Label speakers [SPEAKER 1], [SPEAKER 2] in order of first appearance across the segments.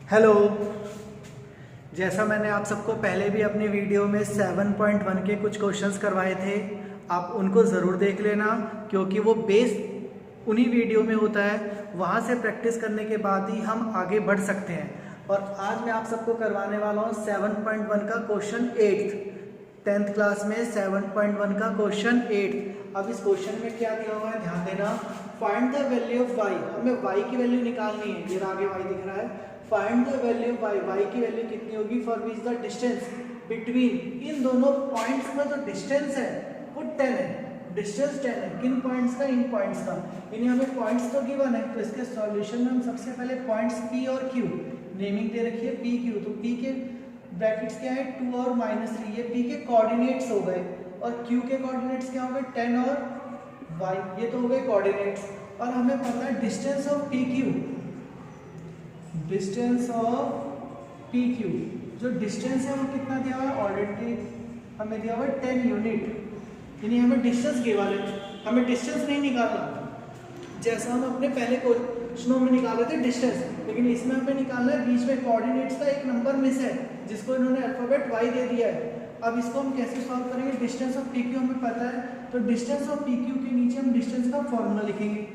[SPEAKER 1] Hello. जैसा मैंने आप सबको पहले भी अपनी वीडियो में 7.1 के कुछ क्वेश्चंस करवाए थे, आप उनको ज़रूर देख लेना क्योंकि वो बेस उन्हीं वीडियो में होता है। वहाँ से प्रैक्टिस करने के बाद ही हम आगे बढ़ सकते हैं। और आज मैं आप सबको करवाने वाला हूँ 7.1 का क्वेश्चन 8th 10th क्लास में 7.1 का क्वेश्चन 8th। अब इस क्वेश्चन में क्या दिया हुआ है, ध्यान देना। Find the value of y, हमें y की वैल्यू निकालनी है। ये आगे y दिख रहा है। Find the value of y की वैल्यू कितनी होगी for which the distance between, इन दोनों पॉइंट्स में जो डिस्टेंस है वो 10 है। डिस्टेंस 10 है, किन पॉइंट्स का, इन पॉइंट्स का। इन्हें हमें पॉइंट्स तो गिवन है, तो इसके सॉल्यूशन में हम सबसे पहले पॉइंट्स p और q नेमिंग दे रखी है, p q। तो p के ब्रैकेट्स क्या है 2 और -3, ये p के कोऑर्डिनेट्स हो गए। और q के कोऑर्डिनेट्स क्या हो गए 10 और y, ये तो हो गए कोऑर्डिनेट्स। और हमें पता है distance of p q, distance of P Q, जो डिस्टेंस है वो कितना दिया हुआ है, ऑलरेडी हमें दिया हुआ है 10 यूनिट। यानी हमें डिस्टेंस गिवन है, हमें डिस्टेंस नहीं निकालना जैसा हम अपने पहले क्वेश्चनों में निकाले थे डिस्टेंस, लेकिन इसमें हमें निकालना है बीच में कोऑर्डिनेट्स का एक नंबर मिस है जिसको इन्होंने अल्फाबेट y दे दिया है। अब इसको हम कैसे सॉल्व करेंगे, डिस्टेंस ऑफ पी क्यू हमें पता है, तो डिस्टेंस ऑफ पी क्यू के नीचे हम डिस्टेंस का फॉर्मूला लिखेंगे।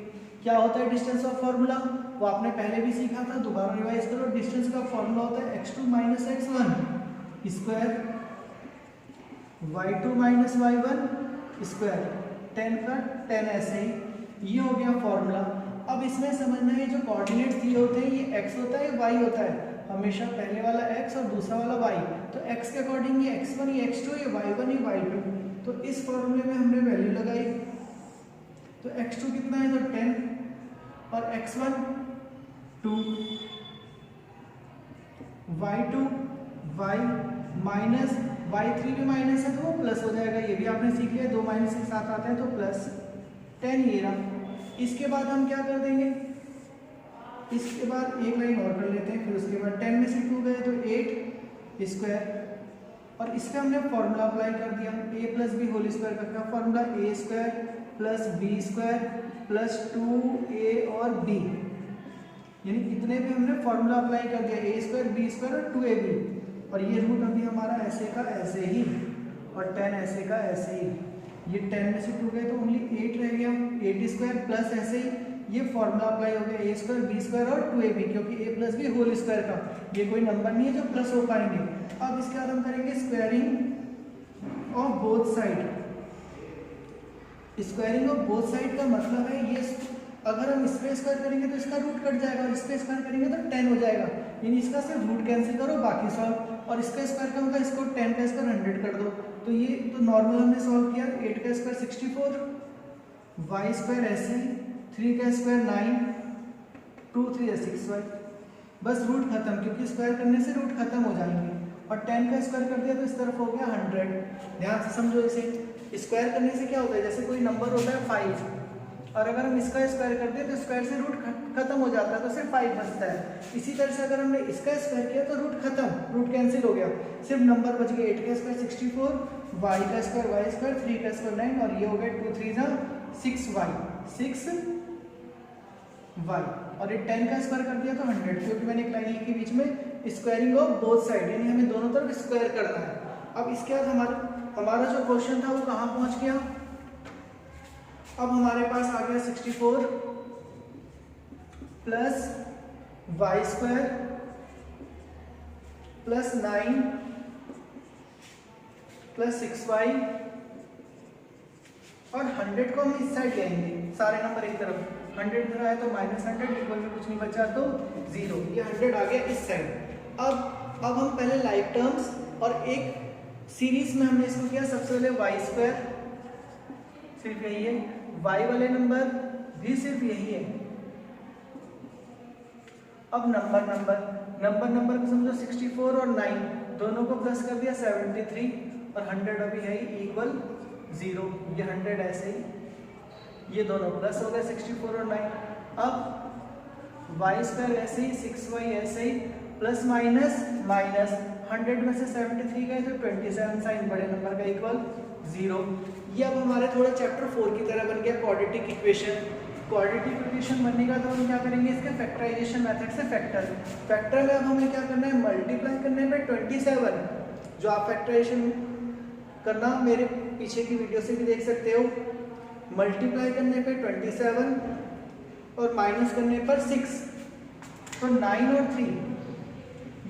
[SPEAKER 1] क्या होता है डिस्टेंस ऑफ फॉर्मूला, वो आपने पहले भी सीखा था, दोबारा रिवाइज करो। डिस्टेंस का फॉर्मूला होता है x2 - x1 square y2 - y1 square, 10 का 10 ऐसे ही। ये हो गया फॉर्मूला। अब इसमें समझना है जो कोऑर्डिनेट्स दिए होते हैं ये x होता है, y होता है, हमेशा पहले वाला x और दूसरा वाला y। तो x के अकॉर्डिंग ये x1, ये x2, ये y1, ये y2। तो इस फॉर्मूले में हमने वैल्यू लगाई, तो x2 कितना है तो 10 और x1 2, y2 y minus y3 भी माइनस है तो वो प्लस हो जाएगा। ये भी आपने सीख लिया, 2 माइनस के साथ आता है तो प्लस 10 ये रहा। इसके बाद हम क्या कर देंगे, इसके बाद एक लाइन और कर लेते हैं, फिर उसके बाद 10 में से 2 गए तो 8 स्क्वायर, और इसका हमने फॉर्मूला अप्लाई कर दिया। a plus B whole square का क्या formula, a square plus B square plus 2a और b, यानी इतने भी हमने फॉर्मूला अप्लाई कर दिया, a स्क्वायर बी स्क्वायर और 2ab। और ये रूट अभी हमारा ऐसे का ऐसे ही और 10 ऐसे का ऐसे ही। ये 10 में से 2 गए तो ओनली 8 रह गया, 8 स्क्वायर प्लस ऐसे ही ये फॉर्मूला अप्लाई हो गया, a स्क्वायर बी स्क्वायर और 2ab, क्योंकि a plus B whole square का ये कोई नंबर नहीं है जो प्लस हो पाएंगे। अब इसके बाद हम करेंगे squaring of both side. Squaring of both side का मतलब है ये, अगर हम इसका स्क्वायर करेंगे तो इसका रूट कट जाएगा, और इसका स्क्वायर करेंगे तो 10 हो जाएगा, यानी इसका सिर्फ रूट कैंसिल करो बाकी सॉल्व। और इसका स्क्वायर का होगा, इसको 10 का स्क्वायर 100 कर दो, तो ये तो नॉर्मल हमने सॉल्व किया। 8 का स्क्वायर 64, y स्क्वायर ऐसे, 3 का स्क्वायर 9, 2 3 6y, बस रूट खत्म, क्योंकि स्क्वायर करने से रूट खत्म हो जाएंगे। और 10 का स्क्वायर कर दिया तो इस तरफ हो गया 100। ध्यान से समझो इसे, स्क्वायर करने से क्या होता है, जैसे कोई नंबर होता है 5, और अगर हम इसका स्क्वायर करते हैं तो स्क्वायर से रूट खत्म हो जाता है, तो सिर्फ 5 बचता है। इसी तरह से अगर हमने इसका स्क्वायर किया तो रूट खत्म, रूट कैंसिल हो गया, सिर्फ नंबर बच गए। 8 का स्क्वायर 64, y का स्क्वायर y स्क्वायर, 3 का स्क्वायर 9, और ये हो गए 2 3 6y 6y, और ये 10 का स्क्वायर कर दिया तो 100, क्योंकि मैंने एक लाइन लिखी बीच में स्क्वायरिंग ऑफ बोथ साइड, यानी हमें दोनों तरफ स्क्वायर करना है। अब इसके बाद हमारा जो क्वेश्चन था वो कहाँ पहुँच गया, अब हमारे पास आ गया 64 plus Y square plus 9 plus 6y, और 100 को हम इस साइड ले आएंगे, सारे नंबर एक तरफ। 100 इधर आया तो -100, इक्वल में कुछ नहीं बचा तो 0, ये 100 आ गया इस साइड। अब हम पहले लाइक टर्म्स और एक सीरीज में हमने इसको किया। सबसे पहले वाई स्क्वायर सिर्फ यही है, y वाले नंबर भी सिर्फ यही है। अब नंबर को समझो, 64 और 9 दोनों को प्लस कर दिया 73, और 100 अभी है इक्वल 0, ये 100 ऐसे ही, ये दोनों प्लस हो गए 64 और 9। अब y स्क्वायर ऐसे ही, 6y ऐसे ही, प्लस माइनस माइनस, 100 में से 73 गए तो 27 साइन बड़े नंबर का इक्वल 0। ये अब हमारे थोड़ा चैप्टर 4 की तरह बन गया, क्वाड्रेटिक इक्वेशन। क्वाड्रेटिक इक्वेशन बनने का तो हम क्या करेंगे, इसके फैक्टराइजेशन मेथड से फैक्टर में अब हमें क्या करना है, मल्टीप्लाई करने पे 27, जो आप फैक्टराइजेशन करना मेरे पीछे की वीडियो से भी देख सकते हो, मल्टीप्लाई करने पे 27 और माइनस करने पर 6, तो 9 और 3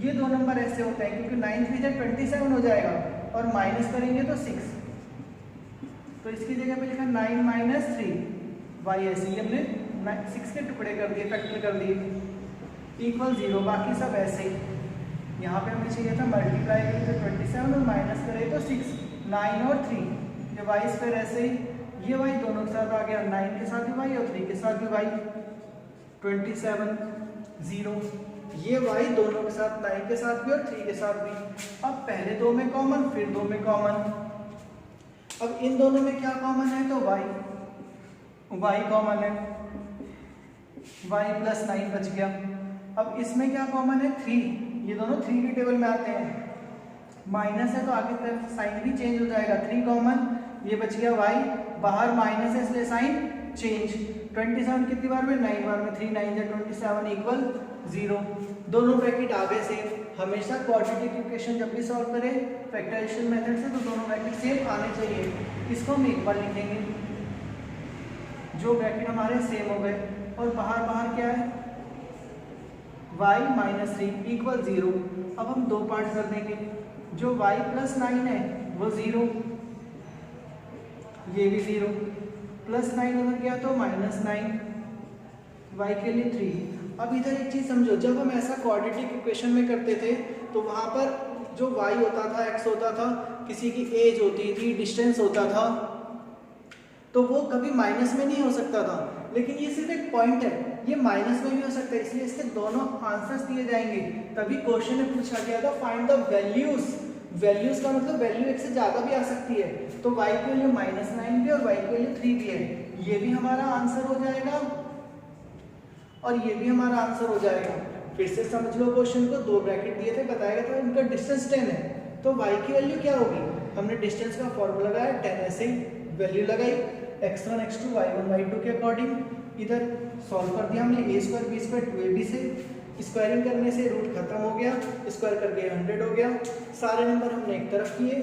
[SPEAKER 1] ये दो नंबर ऐसे होते हैं क्योंकि 9 3 जब 27 हो जाएगा और माइनस करेंगे तो 6, तो इसकी जगह पे लिखा 9 माइनस 3 वाई, ऐसे ही हमने 6 के टुकड़े कर दिए, फैक्टर कर दिए इक्वल 0, बाकी सब ऐसे ही। यहाँ पे हमें चाहिए था मल्टीप्लाई करें तो 27 और माइनस करें तो 6, 9 और 3, ये वाई स्क्वायर ऐसे ही, ये वाई दोनों के साथ आ गया, 9 के साथ भी वाई और 3 के साथ भी वाई, 27 0, ये वाई दोनों के साथ, 9 के साथ भी और 3 के साथ भी। अब पहले दो में कॉमन, फिर दो में कॉमन, अब इन दोनों में क्या कॉमन है, तो वाई कॉमन है, वाई प्लस 9 बच गया। अब इसमें क्या कॉमन है, 3, ये दोनों 3 के टेबल में आते हैं, माइनस है तो आगे तरफ साइन भी चेंज हो जाएगा, 3 कॉमन, ये बच गया वाई, बाहर माइनस है इसलिए साइन चेंज, 27 कितनी बार में, 9 बार में, 3 9 27 इक्वल 0, दोनों ब्रैकेट आगे से। हमेशा क्वाड्रेटिक इक्वेशन जब भी सॉल्व करें फैक्टराइजेशन मेथड से तो दोनों ब्रैकेट सेम आने चाहिए, इसको हम एक बार लिखेंगे, जो ब्रैकेट हमारे सेम हो गए, और बाहर क्या है, y माइनस 3 इक्वल 0। अब हम दो पार्ट कर देंगे, जो y प्लस 9 है वो 0, ये भी 0, प्लस 9 उधर गया तो माइनस 9, y के लिए 3। अब इधर एक चीज समझो, जब हम ऐसा क्वाड्रेटिक इक्वेशन में करते थे तो वहां पर जो y होता था, x होता था, किसी की एज होती थी, डिस्टेंस होता था, तो वो कभी माइनस में नहीं हो सकता था, लेकिन ये सिर्फ एक पॉइंट है, ये माइनस में भी हो सकता है, इसलिए इसके दोनों आंसर्स दिए जाएंगे। तभी क्वेश्चन में पूछा गया था फाइंड द वैल्यूज का मतलब वैल्यू एक से ज्यादा भी आ सकती है, तो y की वैल्यू -9 भी और y की वैल्यू 3 भी है, ये भी हमारा आंसर हो जाएगा और ये भी हमारा आंसर हो जाएगा। फिर से समझ लो क्वेश्चन को, दो ब्रैकेट दिए थे, बताया गया था इनका डिस्टेंस 10 है, तो y की वैल्यू क्या होगी, हमने डिस्टेंस का फॉर्मूला लगाया 10, ऐसे वैल्यू लगाई x1 x2 y1 y2 के अकॉर्डिंग, इधर सॉल्व कर दिया हमने, a square b square 2ab से, स्क्वायरिंग करने से रूट खत्म हो गया, स्क्वायर करके 100 हो गया, सारे नंबर हमने एक तरफ किए,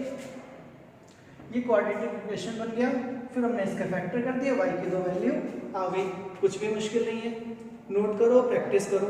[SPEAKER 1] ये क्वाड्रेटिक इक्वेशन बन गया। फिर हमने इसका फैक्टर कर दिया, y की दो वैल्यू आ गई, कुछ भी मुश्किल नहीं है, नोट करो, प्रैक्टिस करो।